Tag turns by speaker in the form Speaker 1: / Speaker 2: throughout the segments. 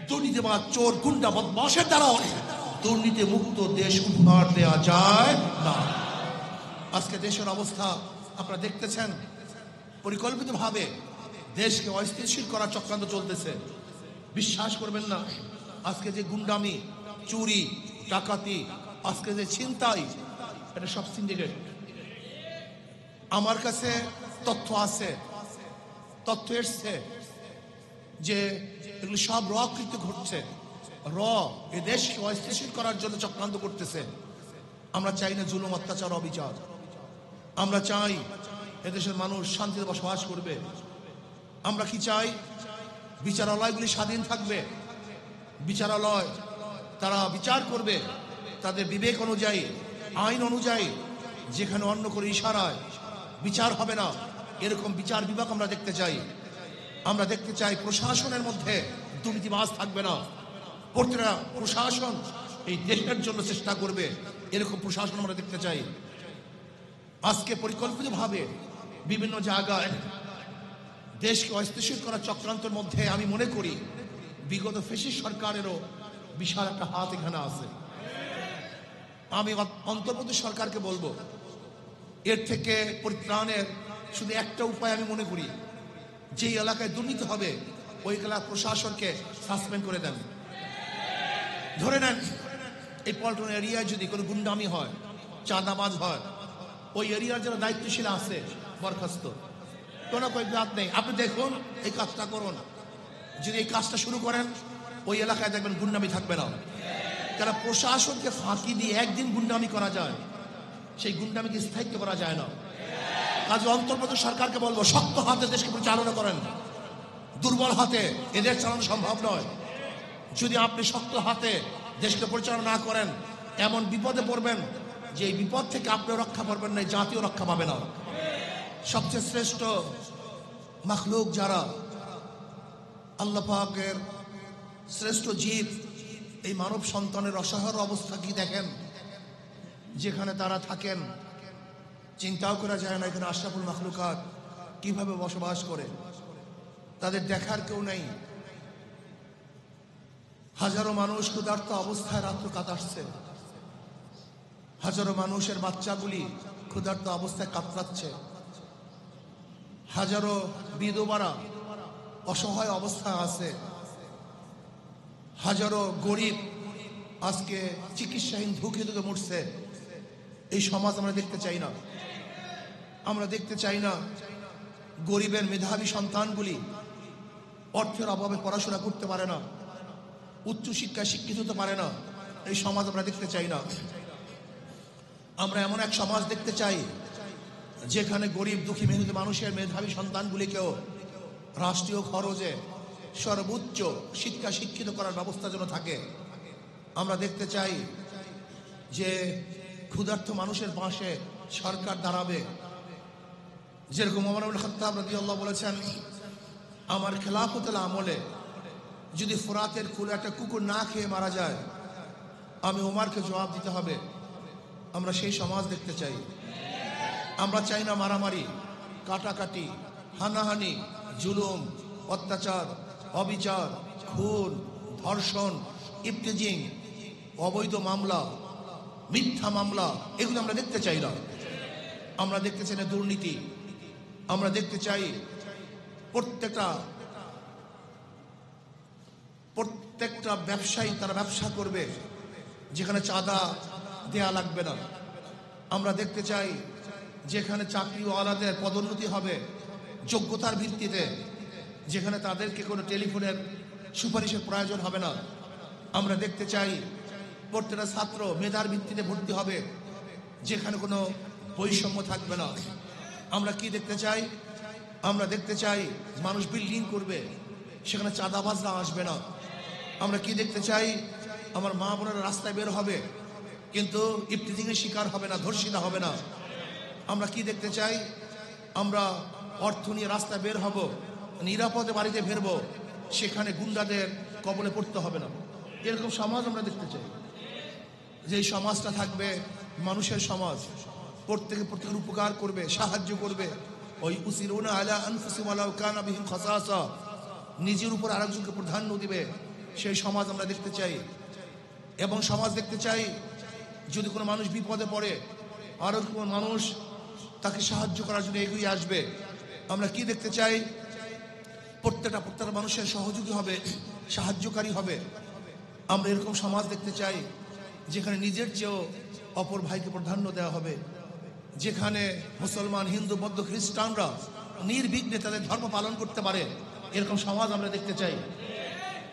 Speaker 1: দুর্নীতিবাজ, চোর, গুন্ডা, বদমাশের দ্বারাও দুর্নীতি মুক্ত দেশ উপহার দেওয়া যায় না। আজকে দেশের অবস্থা আপনারা দেখতেছেন, পরিকল্পিতভাবে দেশকে অস্থিতিশীল করার চক্রান্ত চলতেছে। বিশ্বাস করবেন না, আজকে যে গুন্ডামি, চুরি, ডাকাতি, আজকে যে ছিনতাই, এটা সব সিন্ডিকেট। আমার কাছে তথ্য আছে, তথ্য এসছে যে এগুলো সব কৃত্য ঘটছে। এ দেশকে অস্থিতিশীল করার জন্য চক্রান্ত করতেছে। আমরা চাই না জুলুম, অত্যাচার, অবিচার। আমরা চাই এদেশের মানুষ শান্তিতে বসবাস করবে। আমরা কি চাই? বিচারালয়গুলি স্বাধীন থাকবে। বিচারালয় তারা বিচার করবে তাদের বিবেক অনুযায়ী, আইন অনুযায়ী। যেখানে অন্য করে ইশারায় বিচার হবে না, এরকম বিচার বিভাগ আমরা দেখতে চাই। আমরা দেখতে চাই প্রশাসনের মধ্যে দুর্নীতিবাজ থাকবে না। প্রতিটা প্রশাসন এই দেশের জন্য চেষ্টা করবে, এরকম প্রশাসন আমরা দেখতে চাই। আজকে পরিকল্পিতভাবে বিভিন্ন জায়গায় দেশকে অস্থিতিশীল করার চক্রান্তের মধ্যে আমি মনে করি বিগত ফ্যাসিস্ট সরকারেরও বিশাল একটা হাত এখানে আছে। আমি অন্তর্বর্তী সরকারকে বলবো, এর থেকে পরিত্রাণের শুধু একটা উপায় আমি মনে করি, যে এলাকায় দুর্নীতি হবে ওই এলাকার প্রশাসনকে সাসপেন্ড করে দেন। ধরে নেন এই পল্টন এরিয়ায় যদি কোনো গুন্ডামি হয়, চাঁদাবাজ হয়, ওই এরিয়ার যারা দায়িত্বশীল আছে বরখাস্ত, কোনো বাদ নেই। আপনি দেখুন, এই কাজটা করুন। যদি এই কাজটা শুরু করেন, ওই এলাকায় দেখবেন গুন্ডামি থাকবে না। যারা প্রশাসনকে ফাঁকি দিয়ে একদিন গুন্ডামি করা যায়, সেই গুন্ডামিকে স্থায়িত্ব করা যায় না। কাজে অন্তর্বর্তী সরকারকে বলবো, শক্ত হাতে দেশকে পরিচালনা করেন। দুর্বল হাতে এদের চালানো সম্ভব নয়। যদি আপনি শক্ত হাতে দেশকে পরিচালনা না করেন, এমন বিপদে পড়বেন যে এই বিপদ থেকে আপনিও রক্ষা পাবেন না, জাতীয় রক্ষা পাবে না। সবচেয়ে শ্রেষ্ঠ মাখলুক যারা, আল্লাহ পাকের শ্রেষ্ঠ জীব, এই মানব সন্তানের অসহায় অবস্থা কি দেখেন। যেখানে তারা থাকেন চিন্তাও করা যায় না এখানে আশরাফুল মাখলুকাত কিভাবে বসবাস করে। তাদের দেখার কেউ নেই। হাজারো মানুষ ক্ষুধার্ত অবস্থায় রাত্র কাটাচ্ছে। হাজারো মানুষের বাচ্চাগুলি ক্ষুধার্ত অবস্থায় কাতরাচ্ছে। হাজারো বিধবারা অসহায় অবস্থায় আছে। হাজারো গরিব আজকে চিকিৎসাহীন ধুকে ধুকে মরছে। এই সমাজ আমরা দেখতে চাই না। আমরা দেখতে চাই না গরিবের মেধাবী সন্তানগুলি অর্থের অভাবে পড়াশোনা করতে পারে না, উচ্চশিক্ষায় শিক্ষিত হতে পারে না। এই সমাজ আমরা দেখতে চাই না। আমরা এমন এক সমাজ দেখতে চাই যেখানে গরিব দুঃখী মেহনতি মানুষের মেধাবী সন্তানগুলিকেও রাষ্ট্রীয় খরচে সর্বোচ্চ শিক্ষিত করার ব্যবস্থা যেন থাকে। আমরা দেখতে চাই যে ক্ষুধার্ত মানুষের পাশে সরকার দাঁড়াবে। যেরকম ওমর ইবনে খাত্তাব রাদিয়াল্লাহু বলেছেন, আমার খেলাফতের আমলে যদি ফোরাতের কুলে একটা কুকুর না খেয়ে মারা যায়, আমি ওমরকে জবাব দিতে হবে। আমরা সেই সমাজ দেখতে চাই। আমরা চাই না মারামারি, কাটাকাটি, হানাহানি, জুলুম, অত্যাচার, অবিচার, খুন, ধর্ষণ, ইফতিজিং, অবৈধ মামলা, মিথ্যা মামলা, এগুলো আমরা দেখতে চাই না। আমরা দেখতে চাই না দুর্নীতি। আমরা দেখতে চাই প্রত্যেকটা ব্যবসায়ী তারা ব্যবসা করবে যেখানে চাঁদা দেয়া লাগবে না। আমরা দেখতে চাই যেখানে চাকরিওয়ালাদের পদোন্নতি হবে যোগ্যতার ভিত্তিতে, যেখানে তাদেরকে কোনো টেলিফোনের সুপারিশের প্রয়োজন হবে না। আমরা দেখতে চাই প্রত্যেকটা ছাত্র মেধার ভিত্তিতে ভর্তি হবে, যেখানে কোনো বৈষম্য থাকবে না। আমরা কি দেখতে চাই? আমরা দেখতে চাই মানুষ বিল্ডিং করবে, সেখানে চাঁদাবাজরা আসবে না। আমরা কি দেখতে চাই? আমার মা বোনেরা রাস্তায় বের হবে কিন্তু ইফতিজিংয়ের শিকার হবে না, ধর্ষিতা হবে না। আমরা কি দেখতে চাই? আমরা অর্থ নিয়ে রাস্তায় বের হব, নিরাপদে বাড়িতে ফিরবো, সেখানে গুন্ডাদের কবলে পড়তে হবে না। এরকম সমাজ আমরা দেখতে চাই, যে সমাজটা থাকবে মানুষের সমাজ, প্রত্যেকের উপকার করবে, সাহায্য করবে। ওই উসিরুনা আলা আনফুসিহিম ওয়ালাউ কানা বিহিম খাসাসা, নিজের উপর আরেকজনকে প্রাধান্য দিবে, সেই সমাজ আমরা দেখতে চাই। এবং সমাজ দেখতে চাই যদি কোনো মানুষ বিপদে পড়ে আরো কোনো মানুষ তাকে সাহায্য করার জন্য এগিয়ে আসবে। আমরা কি দেখতে চাই? প্রত্যেকটা মানুষের সহযোগী হবে, সাহায্যকারী হবে। আমরা এরকম সমাজ দেখতে চাই যেখানে নিজের চেয়েও অপর ভাইকে প্রাধান্য দেওয়া হবে, যেখানে মুসলমান, হিন্দু, বৌদ্ধ, খ্রিস্টানরা নির্বিঘ্নে তাদের ধর্ম পালন করতে পারে। এরকম সমাজ আমরা দেখতে চাই।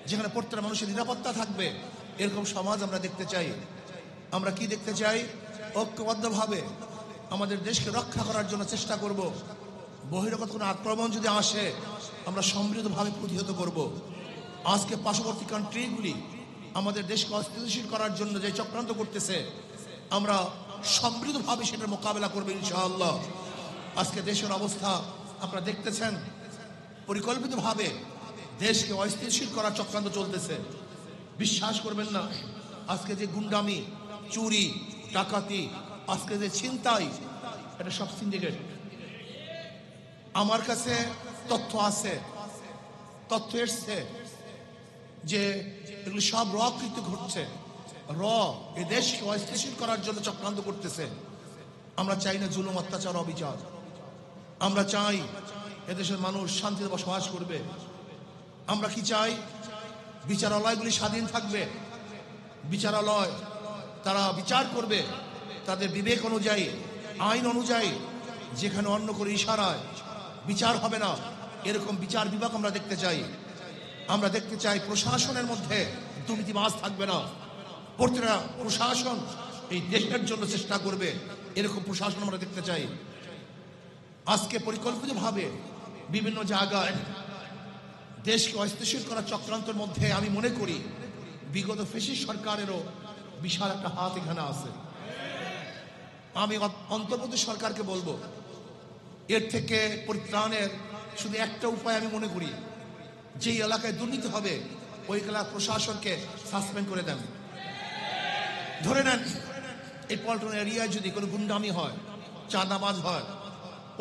Speaker 1: যেখানে প্রত্যেকটা মানুষের নিরাপত্তা থাকবে, এরকম সমাজ আমরা দেখতে চাই। আমরা কি দেখতে চাই? ঐক্যবদ্ধভাবে আমাদের দেশকে রক্ষা করার জন্য চেষ্টা করব। বহিরাগত কোনো আক্রমণ যদি আসে আমরা সমৃদ্ধভাবে প্রতিহত করব। আজকে পার্শ্ববর্তী কান্ট্রিগুলি আমাদের দেশকে অস্থিতিশীল করার জন্য যে চক্রান্ত করতেছে, আমরা সমৃদ্ধভাবে সেটার মোকাবেলা করবো ইনশাআল্লাহ। আজকে দেশের অবস্থা আপনারা দেখতেছেন, পরিকল্পিতভাবে দেশকে অস্থিতিশীল করার চক্রান্ত চলতেছে। বিশ্বাস করবেন না, আজকে যে গুন্ডামি, চুরি, ডাকাতি, আজকে যে ছিনতাই, এটা সব সিন্ডিকেট। আমার কাছে তথ্য আছে, তথ্য এসছে যে এগুলো সব র কৃত্য ঘটছে। এ দেশকে অস্থিতিশীল করার জন্য চক্রান্ত করতেছে। আমরা চাই না জুলুম, অত্যাচার, অবিচার। আমরা চাই এদেশের মানুষ শান্তিতে বসবাস করবে। আমরা কি চাই? বিচারালয়গুলি স্বাধীন থাকবে। বিচারালয় তারা বিচার করবে তাদের বিবেক অনুযায়ী, আইন অনুযায়ী। যেখানে অন্য করে ইশারায় বিচার হবে না, এরকম বিচার বিভাগ আমরা দেখতে চাই। আমরা দেখতে চাই প্রশাসনের মধ্যে দুর্নীতিবাজ থাকবে না। প্রত্যেকটা প্রশাসন এই দেশের জন্য চেষ্টা করবে, এরকম প্রশাসন আমরা দেখতে চাই। আজকে পরিকল্পিতভাবে বিভিন্ন জায়গায় দেশকে অস্থিতিশীল করার চক্রান্তের মধ্যে আমি মনে করি বিগত ফ্যাসিস্ট সরকারেরও বিশাল একটা হাত এখানে আছে। আমি অন্তর্বর্তী সরকারকে বলবো, এর থেকে পরিত্রাণের শুধু একটা উপায় আমি মনে করি, যেই এলাকায় দুর্নীতি হবে ওই এলাকার প্রশাসনকে সাসপেন্ড করে দেন। ধরে নেন এই পল্টন এরিয়ায় যদি কোনো গুন্ডামি হয়, চাঁদাবাজ হয়,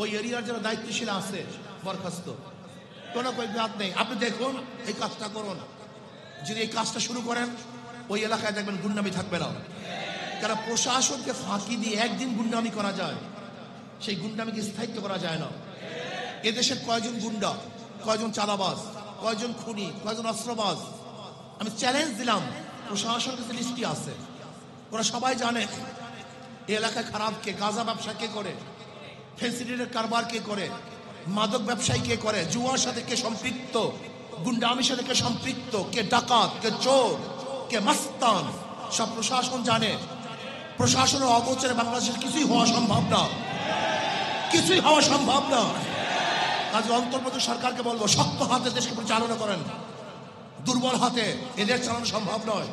Speaker 1: ওই এরিয়ার যারা দায়িত্বশীল আছে বরখাস্ত, কোনো বাদ নেই। আপনি দেখুন, এই কাজটা করুন। যদি এই কাজটা শুরু করেন ওই এলাকায় দেখবেন গুন্ডামি থাকবে না। কারণ প্রশাসনকে ফাঁকি দিয়ে একদিন গুন্ডামি করা যায়, সেই গুন্ডামিকে স্থায়িত্ব করা যায় না। এদেশের কয়জন গুন্ডা, কয়জন চাঁদাবাজ, কয়জন খুনি, কয়জন অস্ত্রবাজ, আমি চ্যালেঞ্জ দিলাম, প্রশাসনের কাছে লিস্টি আছে। ওরা সবাই জানে এই এলাকায় খারাপ কে, গাঁজা ব্যবসা কে করে, ফেন্সিডিটের কারবার কে করে, মাদক ব্যবসায়ী কে করে, জুয়ার সাথে কে সম্পৃক্ত, গুন্ডামির সাথে কে সম্পৃক্ত, কে ডাকাত, কে চোর, কে মাস্তান, সব প্রশাসন জানে। প্রশাসনের অগোচরে বাংলাদেশের কিছুই হওয়া সম্ভব না, কিছুই হওয়া সম্ভব না। আজ অন্তর্বর্তী সরকারকে বলবো, শক্ত হাতে দেশকে পরিচালনা করেন, দুর্বল হাতে এদের চালানো সম্ভব নয়।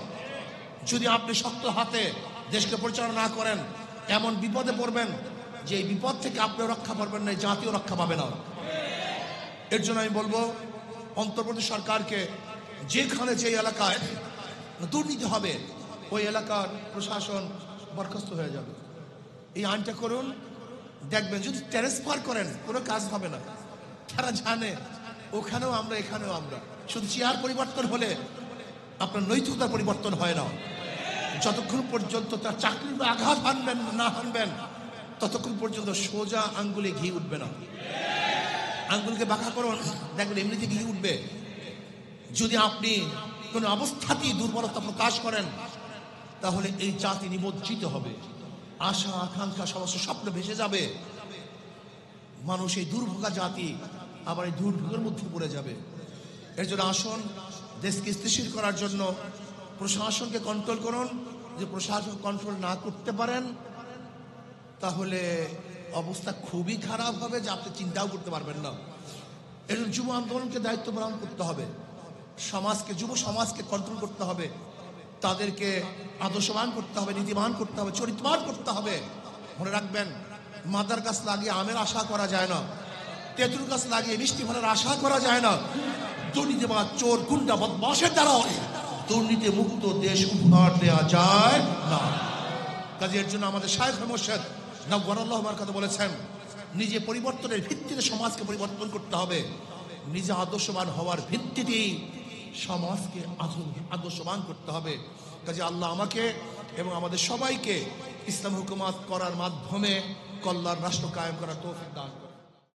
Speaker 1: যদি আপনি শক্ত হাতে দেশকে পরিচালনা না করেন, এমন বিপদে পড়বেন যে এই বিপদ থেকে আপনি রক্ষা পাবেন না, জাতীয় রক্ষা পাবে না। এর জন্য আমি বলবো অন্তর্বর্তী সরকারকে, যেখানে যে এলাকায় দুর্নীতি হবে ওই এলাকার প্রশাসন বরখাস্ত হয়ে যাবে। এই আইনটা করুন, দেখবেন যদি ট্রান্সফার করেন কোনো কাজ হবে না। তারা জানে ওখানেও আমরা, এখানেও আমরা। শুধু চেয়ার পরিবর্তন হলে আপনার নৈতিকতার পরিবর্তন হয় না। যতক্ষণ পর্যন্ত তার চাকরির আঘাত হানবেন না হানবেন, ততক্ষণ পর্যন্ত সোজা আঙ্গুলে ঘি উঠবে না। আঙ্গুলকে বাঁকা করুন, দেখবেন এমনিতে ঘি উঠবে। যদি আপনি কোনো অবস্থাতেই দুর্বলতা প্রকাশ করেন, তাহলে এই জাতি নিমজ্জিত হবে, আশা আকাঙ্ক্ষা সমস্ত স্বপ্ন ভেসে যাবে। মানুষ এই দুর্ভোগা জাতি আবার এই দুর্ভোগের মধ্যে পড়ে যাবে। এর জন্য আসুন, দেশকে স্থিতিশীল করার জন্য প্রশাসনকে কন্ট্রোল করুন। যে প্রশাসন কন্ট্রোল না করতে পারেন, তাহলে অবস্থা খুবই খারাপ হবে, যে আপনি চিন্তাও করতে পারবেন না। এর জন্য যুব আন্দোলনকে দায়িত্ব পালন করতে হবে, সমাজকে, যুব সমাজকে কন্ট্রোল করতে হবে, তাদেরকে আদর্শবান করতে হবে, নীতিবান করতে হবে, চরিত্রবান করতে হবে। মনে রাখবেন, মাদার গাছ লাগিয়ে আমের আশা করা যায় না, তেঁতুল গাছ লাগিয়ে মিষ্টি ফলের আশা করা যায় না। দুর্নীতিবাজ, চোর, গুন্ডা, বদমাশের দ্বারা দুর্নীতি মুক্ত দেশ উপহার দেওয়া যায় না। কাজে এর জন্য আমাদের শায়খ মুর্শিদ নওয়ারাল্লাহু বারাকাতুহু বলেছেন, নিজে পরিবর্তনের ভিত্তিতে সমাজকে পরিবর্তন করতে হবে। নিজে আদর্শবান হওয়ার ভিত্তিতেই সমাজকে আদর্শবান করতে হবে। কাজে আল্লাহ আমাকে এবং আমাদের সবাইকে ইসলাম হুকুমাত করার মাধ্যমে কল্যাণ রাষ্ট্র কায়েম করার তৌফিক দান করুন।